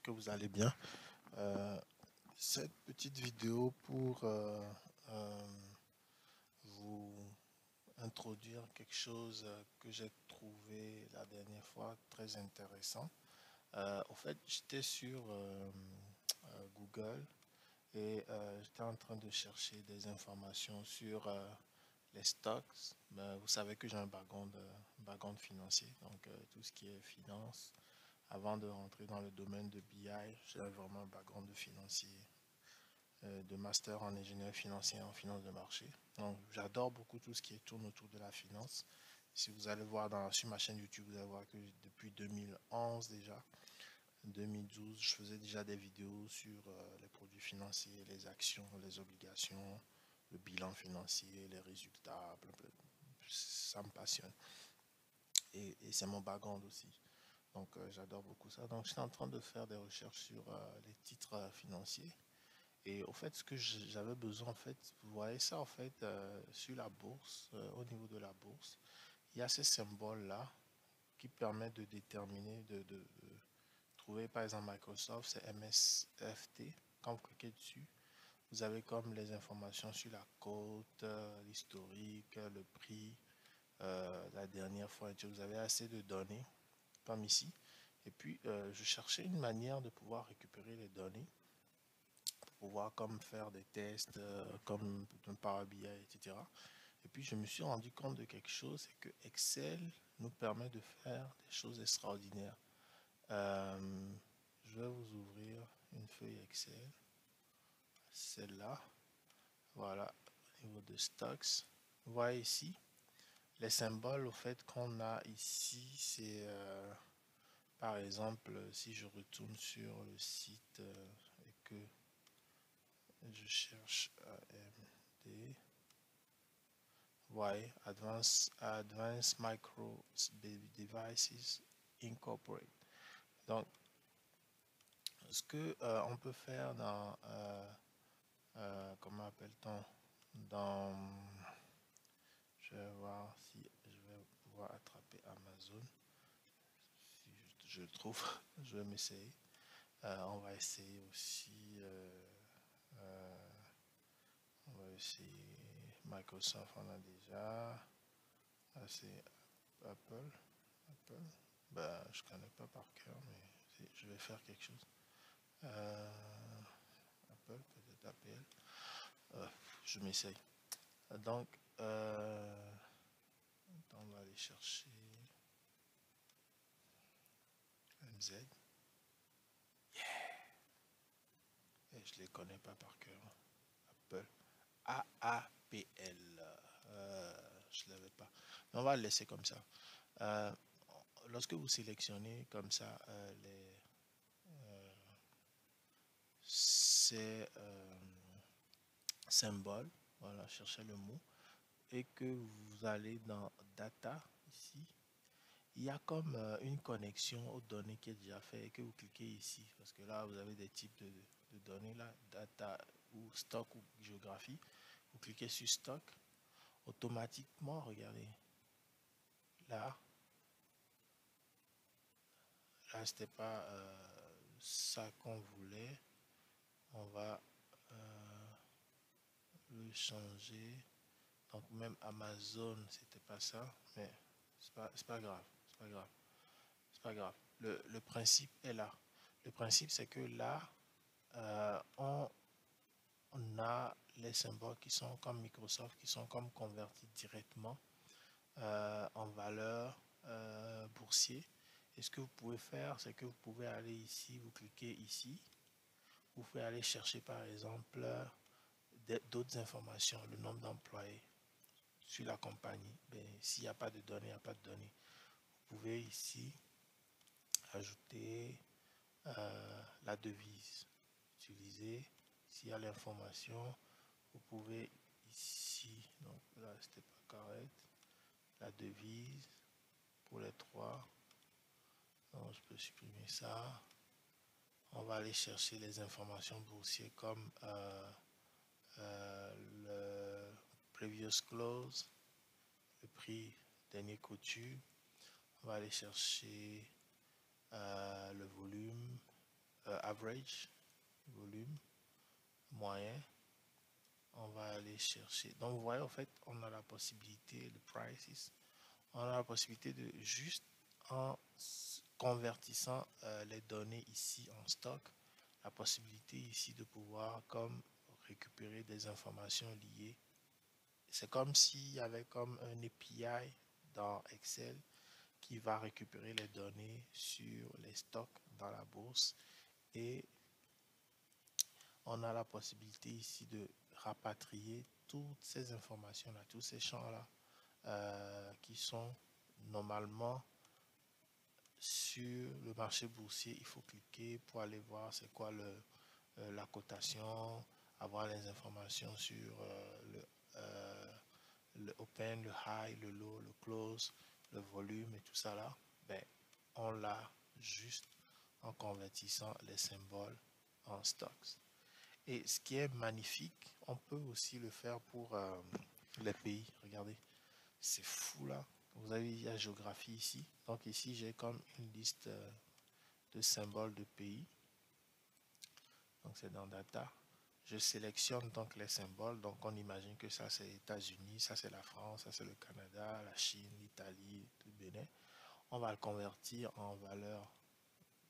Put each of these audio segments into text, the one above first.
que vous allez bien. Euh, cette petite vidéo pour vous introduire quelque chose que j'ai trouvé la dernière fois très intéressant. En fait, j'étais sur Google et j'étais en train de chercher des informations sur les stocks. Vous savez que j'ai un background financier, donc tout ce qui est finance. Avant de rentrer dans le domaine de BI, j'ai vraiment un background de financier, de master en ingénierie financière et en finance de marché. Donc, j'adore beaucoup tout ce qui tourne autour de la finance. Si vous allez voir sur ma chaîne YouTube, vous allez voir que depuis 2011 déjà, 2012, je faisais déjà des vidéos sur les produits financiers, les actions, les obligations, le bilan financier, les résultats. Ça me passionne. Et c'est mon background aussi. Donc, j'adore beaucoup ça. Donc, j'étais en train de faire des recherches sur les titres financiers. Et au fait, ce que j'avais besoin, en fait, vous voyez ça, en fait, sur la bourse, au niveau de la bourse, il y a ces symboles-là qui permettent de déterminer, de trouver, par exemple, Microsoft, c'est MSFT. Quand vous cliquez dessus, vous avez comme les informations sur la cote, l'historique, le prix, la dernière fois, vous avez assez de données, comme ici. Et puis, je cherchais une manière de pouvoir récupérer les données, pour pouvoir comme faire des tests, comme un Power BI, etc. Et puis, je me suis rendu compte de quelque chose, c'est que Excel nous permet de faire des choses extraordinaires. Euh, je vais vous ouvrir une feuille Excel, celle-là. Voilà, au niveau de stocks. Vous voyez ici, les symboles, au fait, qu'on a ici, c'est par exemple, si je retourne sur le site et que je cherche AMD, ouais, Advanced Micro Devices Incorporate. Donc, ce que on peut faire dans, comment appelle-t-on, dans, je vais voir si je vais pouvoir attraper Amazon. Si je le trouve, je vais m'essayer. On va essayer aussi, on va essayer Microsoft, on a déjà. C'est Apple. Apple. Bah, je connais pas par cœur, mais je vais faire quelque chose. Apple, peut-être APL. Euh, je m'essaye. Donc, on va aller chercher MZ. Et je les connais pas par cœur. Apple. AAPL. Je l'avais pas. Mais on va le laisser comme ça. Euh, lorsque vous sélectionnez comme ça ces symboles, voilà, cherchez le mot, et que vous allez dans Data ici, il y a comme une connexion aux données qui est déjà fait et que vous cliquez ici, parce que là vous avez des types de données là, Data ou Stock ou Géographie. Vous cliquez sur Stock, automatiquement, regardez, là, là c'était pas ça qu'on voulait. On va le changer. Donc même Amazon, c'était pas ça, mais c'est pas grave, c'est pas grave, c'est pas grave. Le principe est là. Le principe c'est que là, on a les symboles qui sont comme Microsoft, qui sont comme convertis directement en valeur boursier. Et ce que vous pouvez faire, c'est que vous pouvez aller ici, vous cliquez ici, vous pouvez aller chercher par exemple d'autres informations, le nombre d'employés sur la compagnie. S'il n'y a pas de données, il n'y a pas de données. Vous pouvez ici ajouter la devise, utiliser, s'il y a l'information, vous pouvez ici, donc là c'était pas correct, la devise pour les trois, donc je peux supprimer ça. On va aller chercher les informations boursières comme le previous close, le prix dernier coutu. On va aller chercher le volume, average, volume, moyen. On va aller chercher. Donc, vous voyez, en fait, on a la possibilité, de prices, on a la possibilité de juste en convertissant les données ici en stock, la possibilité ici de pouvoir comme récupérer des informations liées. C'est comme s'il y avait comme un API dans Excel qui va récupérer les données sur les stocks dans la bourse et on a la possibilité ici de rapatrier toutes ces informations-là, tous ces champs-là qui sont normalement sur le marché boursier. Il faut cliquer pour aller voir c'est quoi la cotation, avoir les informations sur le open, le high, le low, le close, le volume et tout ça là. Ben, on l'a juste en convertissant les symboles en stocks. Et ce qui est magnifique, on peut aussi le faire pour les pays. Regardez, c'est fou là. Vous avez la géographie ici. Donc ici, j'ai comme une liste de symboles de pays. Donc c'est dans Data. Je sélectionne donc les symboles. Donc on imagine que ça c'est les États-Unis, ça c'est la France, ça c'est le Canada, la Chine, l'Italie, le Bénin. On va le convertir en valeur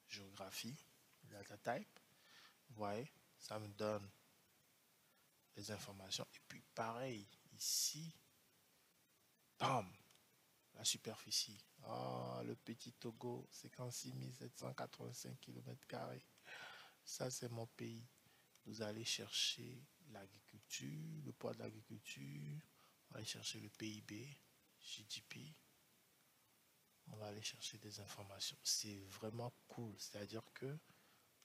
géographie, data type. Vous voyez, ça me donne les informations. Et puis pareil, ici, bam, la superficie. Oh, le petit Togo, 56 785 km². Ça, c'est mon pays. Vous allez chercher l'agriculture, le poids de l'agriculture. On va aller chercher le PIB, GDP. On va aller chercher des informations. C'est vraiment cool. C'est-à-dire que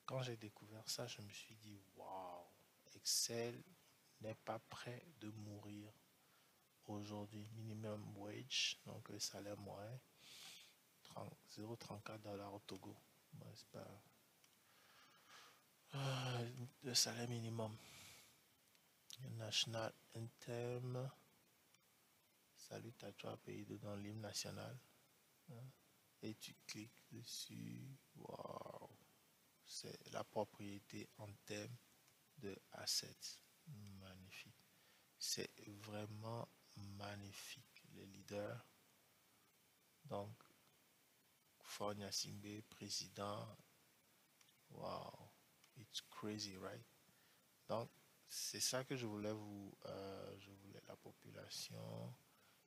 quand j'ai découvert ça, je me suis dit, waouh, Excel n'est pas prêt de mourir aujourd'hui. Minimum wage, donc le salaire moyen, 0,34 $ au Togo. Bon, c'est pas le salaire minimum. National Anthem. Salut à toi, pays dans l'hymne national. Et tu cliques dessus. Waouh! C'est la propriété en thème de assets. Magnifique. C'est vraiment magnifique. Les leaders. Donc, Faure Gnassingbé, président. Wow. It's crazy, right? Donc, c'est ça que je voulais je voulais la population.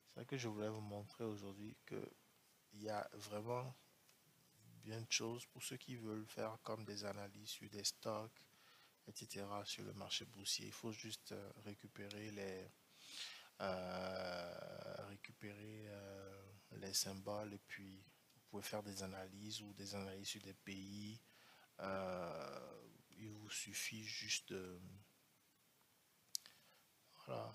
C'est ça que je voulais vous montrer aujourd'hui, que il y a vraiment bien de choses pour ceux qui veulent faire comme des analyses sur des stocks, etc. sur le marché boursier. Il faut juste récupérer les symboles et puis vous pouvez faire des analyses ou des analyses sur des pays. Il vous suffit juste voilà,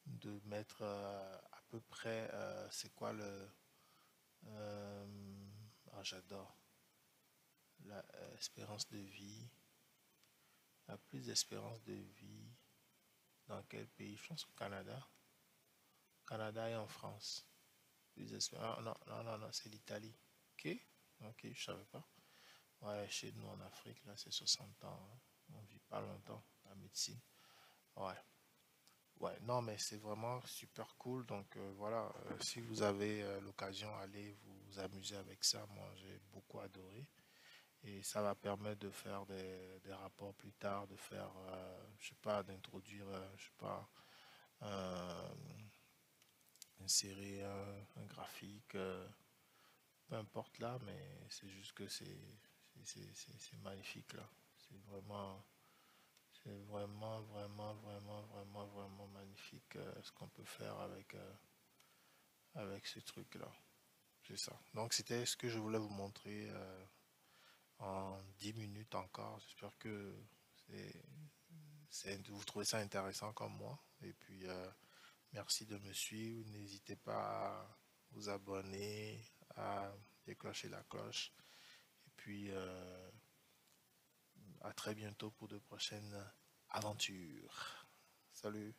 de mettre à peu près c'est quoi j'adore la espérance de vie, la plus d'espérance de vie dans quel pays? Je pense au Canada et en France. Plus d'espérance, non, non, non, non, c'est l'Italie. Ok, ok, je savais pas. Ouais, chez nous en Afrique là c'est 60 ans, hein. On vit pas longtemps la médecine. Ouais. Ouais, non, mais c'est vraiment super cool. Donc voilà, si vous avez l'occasion, allez vous amuser avec ça. Moi, j'ai beaucoup adoré. Et ça va permettre de faire des rapports plus tard, de faire, je sais pas, d'introduire, je sais pas, euh, insérer un graphique, peu importe là, mais c'est juste que c'est magnifique là. C'est vraiment. C'est vraiment, vraiment, vraiment, vraiment, vraiment magnifique ce qu'on peut faire avec ce truc-là. C'est ça. Donc, c'était ce que je voulais vous montrer en 10 minutes encore. J'espère que vous trouvez ça intéressant comme moi. Et puis, merci de me suivre. N'hésitez pas à vous abonner, à déclencher la cloche. Et puis, à très bientôt pour de prochaines aventures. Salut!